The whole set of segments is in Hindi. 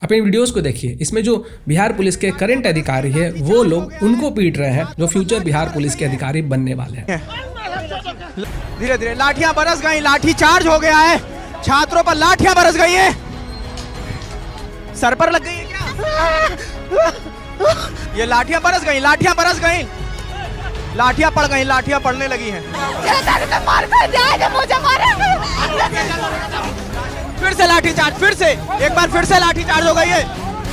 अपने वीडियोस को देखिए, इसमें जो बिहार पुलिस के करंट अधिकारी है वो लोग उनको पीट रहे हैं जो फ्यूचर बिहार पुलिस के अधिकारी बनने वाले हैं। धीरे धीरे लाठियां बरस गई, लाठी चार्ज हो गया है, छात्रों पर लाठियां बरस गई है। सर पर लग गई है क्या? ये लाठियां बरस गई, लाठियां बरस गई, लाठियां पड़ गई, लाठियां पड़ने लगी हैं। फिर से लाठी चार्ज, फिर से एक बार फिर से लाठी चार्ज हो गई है।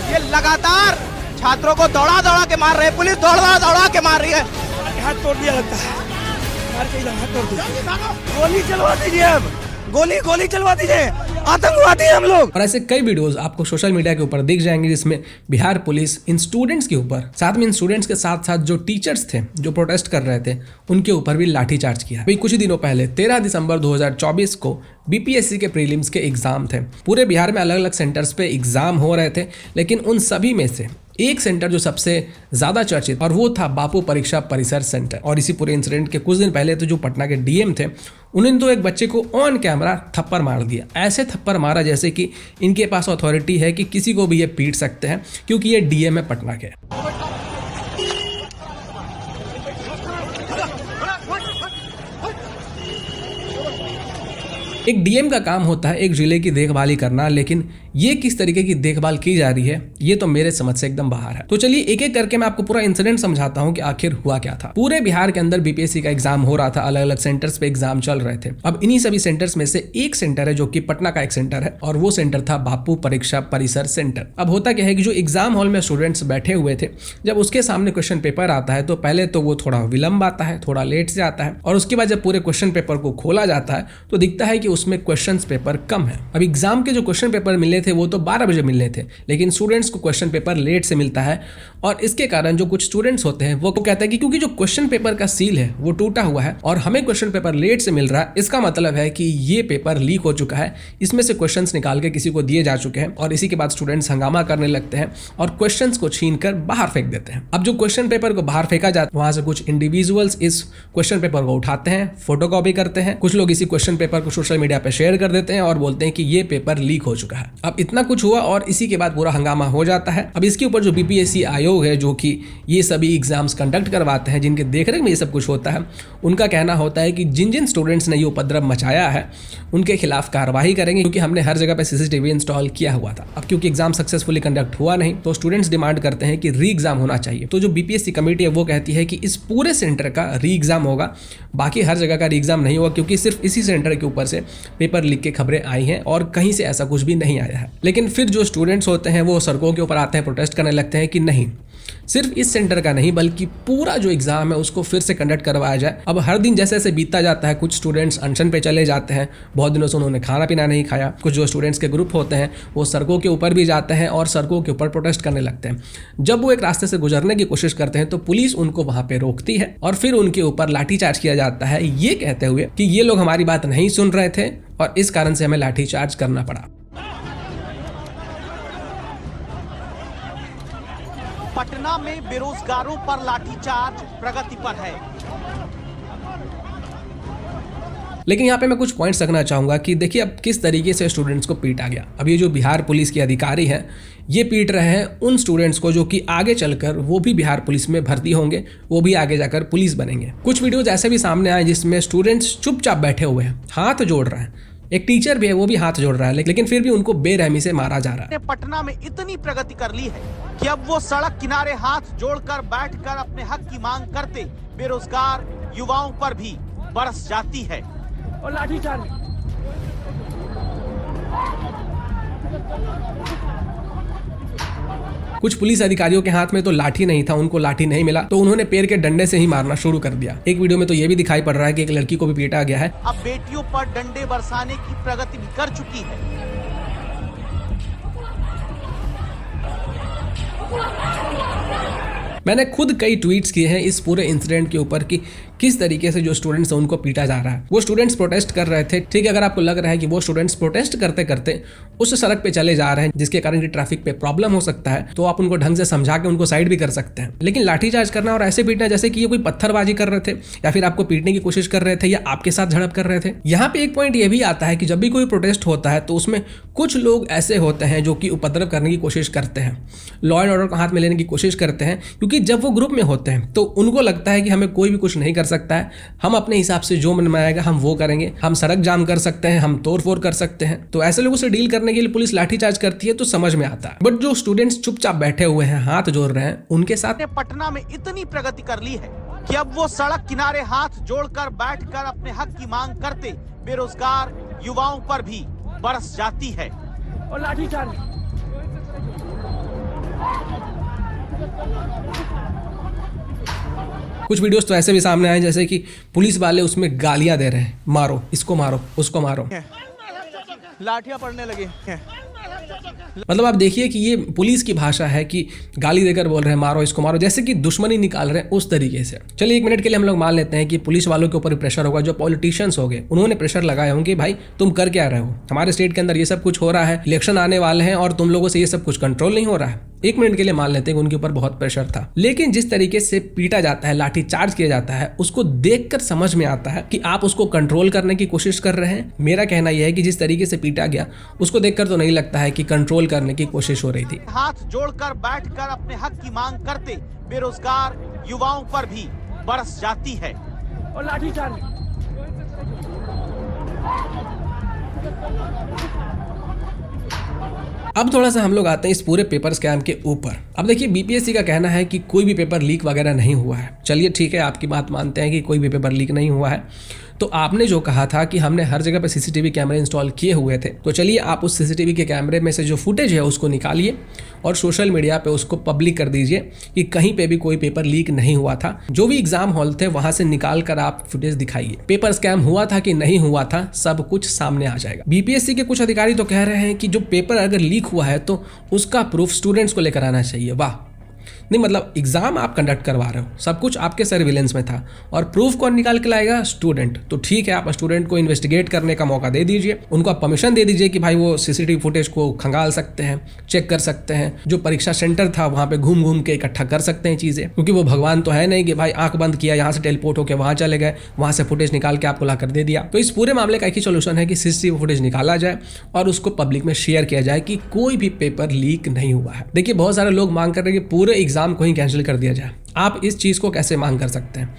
ये लगातार छात्रों को दौड़ा दौड़ा के मार रहे हैं, पुलिस दौड़ा दौड़ा के मार रही है। हाथ तोड़ दिया लगता है, हाथ तोड़ दिया। गोली चलवा दीजिए, अब गोली चलवा दीजिए, आतंकवादी हम लोग। और ऐसे कई वीडियोस आपको सोशल मीडिया के ऊपर दिख जाएंगे जिसमें बिहार पुलिस इन स्टूडेंट्स के ऊपर, साथ में इन स्टूडेंट्स के साथ साथ जो टीचर्स थे जो प्रोटेस्ट कर रहे थे उनके ऊपर भी लाठीचार्ज किया। अभी कुछ दिनों पहले 13 दिसंबर 2024 को बीपीएससी के प्रीलिम्स के एग्जाम थे। पूरे बिहार में अलग अलग सेंटर्स पे एग्जाम हो रहे थे, लेकिन उन सभी में से एक सेंटर जो सबसे ज्यादा चर्चित और वो था बापू परीक्षा परिसर सेंटर। और इसी पूरे इंसिडेंट के कुछ दिन पहले तो जो पटना के डीएम थे उन्होंने तो एक बच्चे को ऑन कैमरा थप्पड़ मार दिया। ऐसे थप्पड़ मारा जैसे कि इनके पास अथॉरिटी है कि किसी को भी ये पीट सकते हैं, क्योंकि ये डीएम है पटना के। एक डीएम का काम होता है एक जिले की देखभाल ही करना, लेकिन ये किस तरीके की देखभाल की जा रही है ये तो मेरे समझ से एकदम बाहर है। तो चलिए एक एक करके मैं आपको पूरा इंसिडेंट समझाता हूँ कि आखिर हुआ क्या था। पूरे बिहार के अंदर बीपीएससी का एग्जाम हो रहा था, अलग अलग सेंटर्स पे एग्जाम चल रहे थे। अब इन्हीं सभी सेंटर्स में से एक सेंटर है जो कि पटना का एक सेंटर है, और वो सेंटर था बापू परीक्षा परिसर सेंटर। अब होता क्या है कि जो एग्जाम हॉल में स्टूडेंट्स बैठे हुए थे, जब उसके सामने क्वेश्चन पेपर आता है तो पहले तो वो थोड़ा विलंब आता है, थोड़ा लेट से आता है, और उसके बाद जब पूरे क्वेश्चन पेपर को खोला जाता है तो दिखता है कि उसमें क्वेश्चन पेपर कम है। अब एग्जाम के जो क्वेश्चन पेपर मिलने थे वो तो 12 बजे मिलने थे, लेकिन स्टूडेंट्स को क्वेश्चन पेपर लेट से मिलता है। और इसके कारण जो कुछ स्टूडेंट्स होते हैं वो कहते हैं कि क्योंकि जो क्वेश्चन पेपर का सील है वो टूटा हुआ है और हमें क्वेश्चन पेपर लेट से मिल रहा है, इसका मतलब है कि ये पेपर लीक हो चुका है, इसमें से क्वेश्चंस निकाल के किसी को दिए जा चुके हैं। और इसी के बाद स्टूडेंट्स हंगामा करने लगते हैं और क्वेश्चंस को छीन कर बाहर फेंक देते हैं। अब जो क्वेश्चन पेपर को बाहर फेंका जाता है, वहां से कुछ इंडिविजुअल्स इस क्वेश्चन पेपर को उठाते हैं, फोटोकॉपी करते हैं, कुछ लोग इसी क्वेश्चन पेपर को सोशल मीडिया पर शेयर कर देते हैं और बोलते हैं कि ये पेपर लीक हो चुका है। अब इतना कुछ हुआ और इसी के बाद पूरा हंगामा हो जाता है। अब इसके ऊपर जो बीपीएससी आयोग है जो कि ये सभी एग्जाम्स कंडक्ट करवाते हैं, जिनके देखरेख में ये सब कुछ होता है, उनका कहना होता है कि जिन जिन स्टूडेंट्स ने ये उपद्रव मचाया है उनके खिलाफ कार्रवाई करेंगे, क्योंकि हमने हर जगह पे सीसीटीवी इंस्टॉल किया हुआ था। अब क्योंकि एग्जाम सक्सेसफुली कंडक्ट हुआ नहीं तो स्टूडेंट्स डिमांड करते हैं कि री एग्जाम होना चाहिए। तो जो बीपीएससी कमेटी है वो कहती है कि इस पूरे सेंटर का री एग्जाम होगा, बाकी हर जगह का री एग्जाम नहीं होगा, क्योंकि सिर्फ इसी सेंटर के ऊपर से पेपर लीक के खबरें आई हैं और कहीं से ऐसा कुछ भी नहीं आया है। लेकिन फिर जो स्टूडेंट्स होते हैं वो सड़कों के ऊपर आते हैं, प्रोटेस्ट करने लगते हैं कि नहीं, सिर्फ इस सेंटर का नहीं बल्कि पूरा जो एग्जाम है उसको फिर से कंडक्ट करवाया जाए। अब हर दिन जैसे जैसे बीतता जाता है कुछ स्टूडेंट्स अनशन पे चले जाते हैं, बहुत दिनों से उन्होंने खाना पीना नहीं खाया। कुछ जो स्टूडेंट्स के ग्रुप होते हैं वो सड़कों के ऊपर भी जाते हैं और सड़कों के ऊपर प्रोटेस्ट करने लगते हैं। जब वो एक रास्ते से गुजरने की कोशिश करते हैं तो पुलिस उनको वहां पे रोकती है और फिर उनके ऊपर लाठीचार्ज किया जाता है, ये कहते हुए कि ये लोग हमारी बात नहीं सुन रहे थे और इस कारण से हमें लाठीचार्ज करना पड़ा। पटना में बेरोजगारों पर लाठीचार्ज प्रगति पर है। लेकिन यहाँ पे मैं कुछ पॉइंट्स रखना चाहूंगा कि देखिए अब किस तरीके से स्टूडेंट्स को पीटा गया। अब ये जो बिहार पुलिस के अधिकारी हैं ये पीट रहे हैं उन स्टूडेंट्स को जो कि आगे चलकर वो भी बिहार पुलिस में भर्ती होंगे, वो भी आगे जाकर पुलिस बनेंगे। कुछ वीडियोज ऐसे भी सामने आए जिसमें स्टूडेंट्स चुपचाप बैठे हुए हैं, हाथ जोड़ रहे हैं, एक टीचर भी है वो भी हाथ जोड़ रहा है, लेकिन फिर भी उनको बेरहमी से मारा जा रहा है। पटना में इतनी प्रगति कर ली है कि अब वो सड़क किनारे हाथ जोड़कर बैठकर अपने हक की मांग करते बेरोजगार युवाओं पर भी बरस जाती है। और लाठीचार्ज कुछ पुलिस अधिकारियों के हाथ में तो लाठी नहीं था, उनको लाठी नहीं मिला तो उन्होंने पैर के डंडे से ही मारना शुरू कर दिया। एक वीडियो में तो ये भी दिखाई पड़ रहा है कि एक लड़की को भी पीटा गया है। अब बेटियों पर डंडे बरसाने की प्रगति भी कर चुकी है। मैंने खुद कई ट्वीट्स किए हैं इस पूरे इंसिडेंट के ऊपर कि किस तरीके से जो स्टूडेंट्स हैं उनको पीटा जा रहा है। वो स्टूडेंट्स प्रोटेस्ट कर रहे थे, ठीक है, अगर आपको लग रहा है कि वो स्टूडेंट्स प्रोटेस्ट करते करते उस सड़क पे चले जा रहे हैं जिसके कारण कि ट्रैफिक पे प्रॉब्लम हो सकता है, तो आप उनको ढंग से समझा के उनको साइड भी कर सकते हैं। लेकिन लाठीचार्ज करना और ऐसे पीटना जैसे कि ये कोई पत्थरबाजी कर रहे थे या फिर आपको पीटने की कोशिश कर रहे थे या आपके साथ झड़प कर रहे थे। यहाँ पे एक पॉइंट ये भी आता है कि जब भी कोई प्रोटेस्ट होता है तो उसमें कुछ लोग ऐसे होते हैं जो कि उपद्रव करने की कोशिश करते हैं, लॉ एंड ऑर्डर को हाथ में लेने की कोशिश करते हैं, क्योंकि जब वो ग्रुप में होते हैं तो उनको लगता है कि हमें कोई भी कुछ नहीं कर सकता है, हम अपने हिसाब से जो मन में आएगा हम वो करेंगे, हम सड़क जाम कर सकते हैं, हम तोड़फोड़ कर सकते हैं। तो ऐसे लोगों से डील करने के लिए पुलिस लाठीचार्ज करती है तो समझ में आता है। बट जो स्टूडेंट्स चुपचाप बैठे हुए हैं, हाथ जोड़ रहे हैं, उनके साथ पटना में इतनी प्रगति कर ली है कि अब वो सड़क किनारे हाथ जोड़कर बैठकर अपने हक की मांग करते बेरोजगार युवाओं पर भी बरस जाती है। और लाठीचार्ज कुछ वीडियोस तो ऐसे भी सामने आए जैसे कि पुलिस वाले उसमें गालियां दे रहे हैं, मारो इसको, मारो उसको, मारो, लाठियां पड़ने लगी। मतलब आप देखिए कि ये पुलिस की भाषा है कि गाली देकर बोल रहे हैं मारो इसको, मारो, जैसे कि दुश्मनी निकाल रहे हैं उस तरीके से। चलिए एक मिनट के लिए हम लोग मान लेते हैं कि पुलिस वालों के ऊपर प्रेशर होगा, जो पॉलिटिशियंस हो गए उन्होंने प्रेशर लगाए होंगे, भाई तुम कर क्या रहे हो, हमारे स्टेट के अंदर ये सब कुछ हो रहा है, इलेक्शन आने वाले हैं और तुम लोगों से ये सब कुछ कंट्रोल नहीं हो रहा है। एक मिनट के लिए मान लेते हैं कि उनके ऊपर बहुत प्रेशर था, लेकिन जिस तरीके से पीटा जाता है, लाठी चार्ज किया जाता है, उसको देखकर समझ में आता है कि आप उसको कंट्रोल करने की कोशिश कर रहे हैं। मेरा कहना यह है कि जिस तरीके से पीटा गया उसको देखकर तो नहीं लगता है कि कंट्रोल करने की कोशिश हो रही थी। हाथ जोड़कर बैठकर अपने हक की मांग करते बेरोजगार युवाओं पर भी बरस जाती है। और लाठीचार्ज अब थोड़ा सा हम लोग आते हैं इस पूरे पेपर स्कैम के ऊपर। अब देखिए बीपीएससी का कहना है कि कोई भी पेपर लीक वगैरह नहीं हुआ है। चलिए ठीक है, आपकी बात मानते हैं कि कोई भी पेपर लीक नहीं हुआ है। तो आपने जो कहा था कि हमने हर जगह पे सीसीटीवी कैमरे इंस्टॉल किए हुए थे, तो चलिए आप उस सीसीटीवी के कैमरे में से जो फुटेज है उसको निकालिए और सोशल मीडिया पे उसको पब्लिक कर दीजिए कि कहीं पे भी कोई पेपर लीक नहीं हुआ था। जो भी एग्जाम हॉल थे वहां से निकाल कर आप फुटेज दिखाइए। पेपर स्कैम हुआ था कि नहीं हुआ था, सब कुछ सामने आ जाएगा। बीपीएससी के कुछ अधिकारी तो कह रहे हैं कि जो पेपर अगर लीक हुआ है तो उसका प्रूफ स्टूडेंट्स को लेकर आना चाहिए। वाह, नहीं मतलब एग्जाम आप कंडक्ट करवा रहे हो, सब कुछ आपके सर्विलेंस में था और प्रूफ कौन निकाल के लाएगा? स्टूडेंट। तो ठीक है, आप स्टूडेंट को इन्वेस्टिगेट करने का मौका दे दीजिए, उनको आप परमिशन दे दीजिए कि भाई वो सीसीटीवी फुटेज को खंगाल सकते हैं, चेक कर सकते हैं। जो परीक्षा सेंटर था वहां पे घूम घूम के इकट्ठा कर सकते हैं चीजें, क्योंकि वो भगवान तो है नहीं कि भाई आंख बंद किया, यहाँ से टेलीपोर्ट होकर वहां चले गए, वहां से फुटेज निकाल के आपको ला कर दे दिया। तो इस पूरे मामले का एक ही सोल्यूशन है कि सीसीटीवी फुटेज निकाला जाए और उसको पब्लिक में शेयर किया जाए कि कोई भी पेपर लीक नहीं हुआ है। देखिए बहुत सारे लोग मांग कर रहे हैं कि पूरे एग्जाम को ही कैंसिल कर दिया जाए। आप इस चीज को कैसे मांग कर सकते हैं?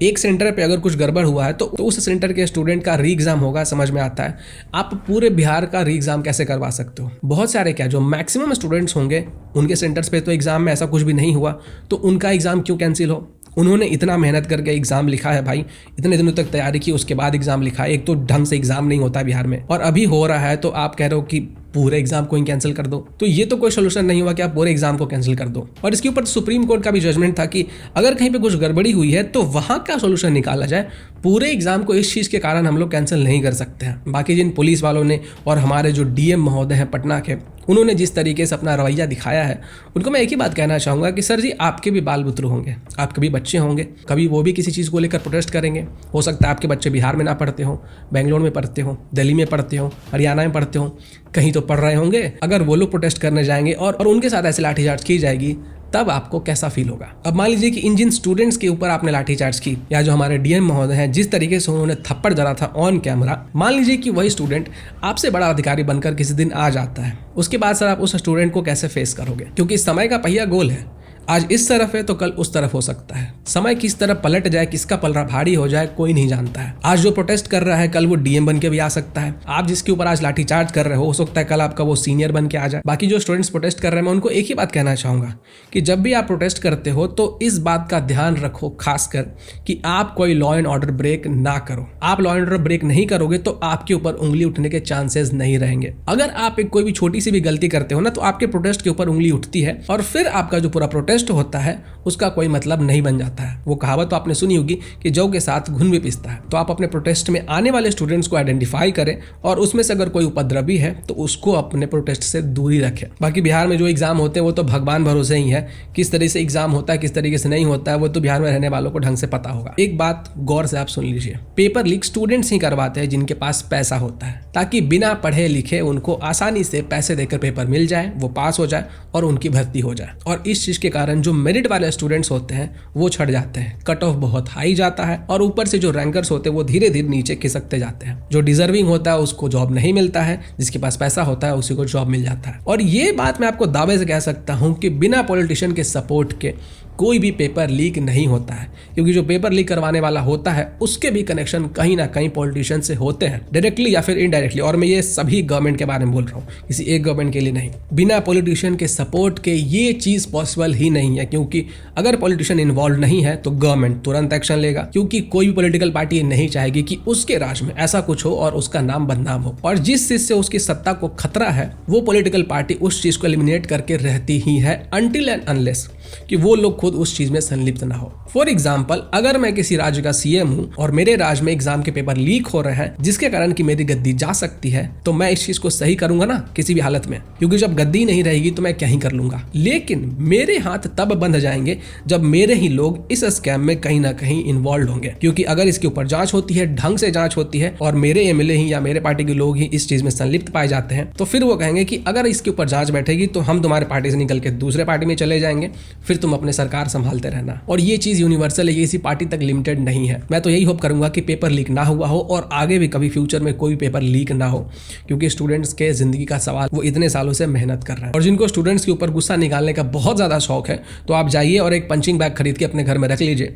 एक सेंटर पे अगर कुछ गड़बड़ हुआ है तो उस सेंटर के स्टूडेंट का री एग्जाम होगा, समझ में आता है। आप पूरे बिहार का री एग्जाम कैसे करवा सकते हो? बहुत सारे क्या जो मैक्सिमम स्टूडेंट्स होंगे उनके सेंटर्स पे तो एग्जाम में ऐसा कुछ भी नहीं हुआ, तो उनका एग्जाम क्यों कैंसिल हो? उन्होंने इतना मेहनत करके एग्जाम लिखा है भाई, इतने दिनों तक तैयारी की, उसके बाद एग्जाम लिखा है। एक तो ढंग से एग्जाम नहीं होता बिहार में और अभी हो रहा है, तो आप कह रहे हो कि पूरे एग्जाम को ही कैंसिल कर दो। तो ये तो कोई सोल्यूशन नहीं हुआ कि आप पूरे एग्जाम को कैंसिल कर दो। और इसके ऊपर सुप्रीम कोर्ट का भी जजमेंट था कि अगर कहीं पे कुछ गड़बड़ी हुई है तो वहां का सोल्यूशन निकाला जाए। पूरे एग्जाम को इस चीज के कारण हम लोग कैंसिल नहीं कर सकते हैं। बाकी जिन पुलिस वालों ने और हमारे जो डीएम महोदय हैं पटना के, उन्होंने जिस तरीके से अपना रवैया दिखाया है, उनको मैं एक ही बात कहना चाहूँगा कि सर जी आपके भी बाल बुतरू होंगे, आपके भी बच्चे होंगे, कभी वो भी किसी चीज़ को लेकर प्रोटेस्ट करेंगे। हो सकता है आपके बच्चे बिहार में ना पढ़ते हो, बेंगलोर में पढ़ते हो, दिल्ली में पढ़ते हो, हरियाणा में पढ़ते हो, कहीं तो पढ़ रहे होंगे। अगर वो लोग प्रोटेस्ट करने जाएंगे और उनके साथ ऐसे लाठीचार्ज की जाएगी, तब आपको कैसा फील होगा? अब मान लीजिए कि इन जिन स्टूडेंट्स के ऊपर आपने लाठीचार्ज की, या जो हमारे डीएम महोदय हैं जिस तरीके से उन्होंने थप्पड़ जड़ा था ऑन कैमरा, मान लीजिए कि वही स्टूडेंट आपसे बड़ा अधिकारी बनकर किसी दिन आ जाता है, उसके बाद सर आप उस स्टूडेंट को कैसे फेस करोगे? क्योंकि समय का पहिया गोल है, आज इस तरफ है तो कल उस तरफ हो सकता है। समय किस तरफ पलट जाए, किसका पलड़ा भारी हो जाए, कोई नहीं जानता है। आज जो प्रोटेस्ट कर रहा है कल वो डीएम बन के भी आ सकता है। आप जिसके ऊपर आज लाठीचार्ज कर रहे हो सकता है कल आपका वो सीनियर बन के आ जाए। बाकी जो स्टूडेंट्स प्रोटेस्ट कर रहे हैं, मैं उनको एक ही बात कहना चाहूंगा कि जब भी आप प्रोटेस्ट करते हो तो इस बात का ध्यान रखो खासकर कि आप कोई लॉ एंड ऑर्डर ब्रेक ना करो। आप लॉ एंड ऑर्डर ब्रेक नहीं करोगे तो आपके ऊपर उंगली उठने के चांसेस नहीं रहेंगे। अगर आप एक कोई भी छोटी सी भी गलती करते हो ना, तो आपके प्रोटेस्ट के ऊपर उंगली उठती है और फिर आपका जो पूरा प्रोटेस्ट प्रोटेस्ट होता है उसका कोई मतलब नहीं बन जाता है। वो कहावत तो आपने सुनी होगी कि जौ के साथ घुन भी पिसता है। तो आप अपने प्रोटेस्ट में आने वाले स्टूडेंट्स को आइडेंटिफाई करें और उसमें से अगर कोई उपद्रवी है तो उसको अपने प्रोटेस्ट से दूरी रखें। बाकी बिहार में जो एग्जाम होते हैं वो तो भगवान भरोसे ही है, किस तरीके से एग्जाम होता है किस तरीके से नहीं होता है वो तो बिहार में रहने वालों को ढंग से पता होगा। एक बात गौर से आप सुन लीजिए, पेपर लीक स्टूडेंट्स ही करवाते हैं जिनके पास पैसा होता है, ताकि बिना पढ़े लिखे उनको आसानी से पैसे देकर पेपर मिल जाए, वो पास हो जाए और उनकी भर्ती हो जाए। और इस चीज के कारण जो मेरिट वाले स्टूडेंट्स होते हैं वो छट जाते हैं, कट ऑफ बहुत हाई जाता है और ऊपर से जो रैंकर्स होते हैं वो धीरे धीरे नीचे खिसकते जाते हैं। जो डिजर्विंग होता है उसको जॉब नहीं मिलता है, जिसके पास पैसा होता है उसी को जॉब मिल जाता है। और ये बात मैं आपको दावे से कह सकता हूं कि बिना पॉलिटिशियन के सपोर्ट के कोई भी पेपर लीक नहीं होता है, क्योंकि जो पेपर लीक करवाने वाला होता है उसके भी कनेक्शन कहीं ना कहीं पॉलिटिशियन से होते हैं, डायरेक्टली या फिर इनडायरेक्टली। और मैं ये सभी गवर्नमेंट के बारे में बोल रहा हूँ, किसी एक गवर्नमेंट के लिए नहीं। बिना पॉलिटिशियन के सपोर्ट के ये चीज पॉसिबल ही नहीं है, क्योंकि अगर पॉलिटिशियन इन्वॉल्व नहीं है तो गवर्नमेंट तुरंत एक्शन लेगा, क्योंकि कोई भी पॉलिटिकल पार्टी नहीं चाहेगी कि उसके राज में ऐसा कुछ हो और उसका नाम बदनाम हो। और जिस चीज से उसकी सत्ता को खतरा है वो पॉलिटिकल पार्टी उस चीज को एलिमिनेट करके रहती ही है, अनटिल एंड अनलेस कि वो लोग खुद उस चीज में संलिप्त ना हो। फॉर एग्जाम्पल, अगर मैं किसी राज्य का सीएम हूं और मेरे राज्य में एग्जाम के पेपर लीक हो रहे हैं जिसके कारण कि मेरी गद्दी जा सकती है, तो मैं इस चीज को सही करूंगा ना किसी भी हालत में, क्योंकि जब गद्दी नहीं रहेगी तो मैं क्या ही कर लूंगा। लेकिन मेरे हाथ तब बंध जाएंगे जब मेरे ही लोग इस स्कैम में कहीं ना कहीं इन्वॉल्व होंगे, क्योंकि अगर इसके ऊपर जांच होती है, ढंग से जांच होती है और मेरे एमएलए ही या मेरे पार्टी के लोग ही इस चीज में संलिप्त पाए जाते हैं, तो फिर वो कहेंगे कि अगर इसके ऊपर जांच बैठेगी तो हम तुम्हारे पार्टी से निकल के दूसरे पार्टी में चले जाएंगे, फिर तुम अपने सरकार संभालते रहना। और ये चीज यूनिवर्सल है, ये किसी पार्टी तक लिमिटेड नहीं है। मैं तो यही होप करूंगा कि पेपर लीक ना हुआ हो और आगे भी कभी फ्यूचर में कोई पेपर लीक ना हो, क्योंकि स्टूडेंट्स के जिंदगी का सवाल, वो इतने सालों से मेहनत कर रहे हैं। और जिनको स्टूडेंट्स के ऊपर गुस्सा निकालने का बहुत ज्यादा शौक है तो आप जाइए और एक पंचिंग बैग खरीद के अपने घर में रख लीजिए।